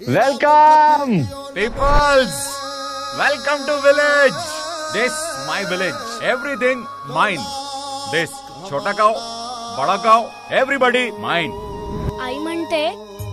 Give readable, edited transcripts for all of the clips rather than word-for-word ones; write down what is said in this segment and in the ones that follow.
Welcome Peoples, welcome to village. This my village. Everything mine. This छोटा गाव, बडा गाव, everybody mine. आई म्हणते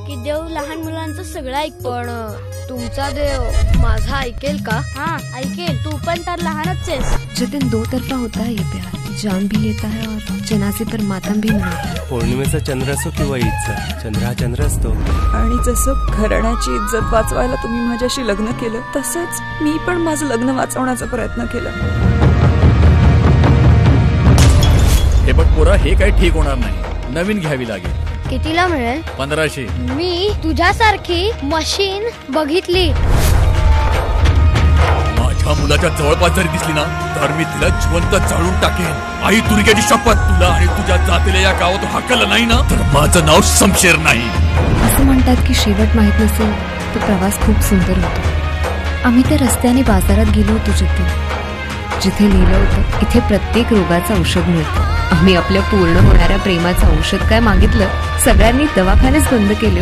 की देव लहान मुलांचं सगळं ऐकतो, पण तुमचा देव माझा ऐकेल का? हाँ ऐकेल, तू पण तर लहानच आहेस. जितिन दो तरफा होता है ये प्यार, जान भी लेता है और जनाजे पर मातम भी मनाता है. पौर्णिमेचा चंद्र असो किंवा ईदचा, चंद्र हा चंद्र असतो. आणि जसं घराण्याची इज्जत वाचवायला तुम्ही माझ्याशी लग्न केलं, तसंच मी पण माझं लग्न वाचवण्याचा प्रयत्न केला. हे बघ पोरा, हे काही ठीक होणार नाही. नवीन घ्यावी लागेल. कितीला मिळेल? 1500. मी तुझ्यासारखी मशीन बघितली. माझ्या मुलाच्या जवळपास जरी दिसली ना, तर मी तिला जिवंत जाळून टाकेन. आई दुर्गेची शपथ, तुला आणि तुझ्या जातीला या गावात हाकलं नाही ना, तर माझं नाव शमशेर नाही. असं म्हणतात की शेवट माहित नसेल तो प्रवास खूप सुंदर होतो. आम्ही त्या रस्त्याने बाजारात गेलो होतो जिथे लिहिलं होतं इथे प्रत्येक रोगाचं औषध मिळतं. आम्ही आपल्या पूर्ण होणाऱ्या प्रेमाचं औषध काय मागितलं, सगळ्यांनी दवाखानेच बंद केले.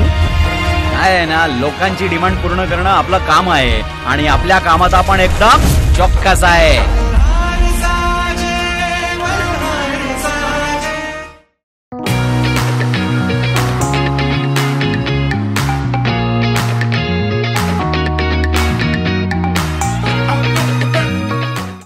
आहे ना, लोकांची डिमांड पूर्ण करणं आपलं काम आहे आणि आपल्या कामात आपण एकदम चौकस आहे.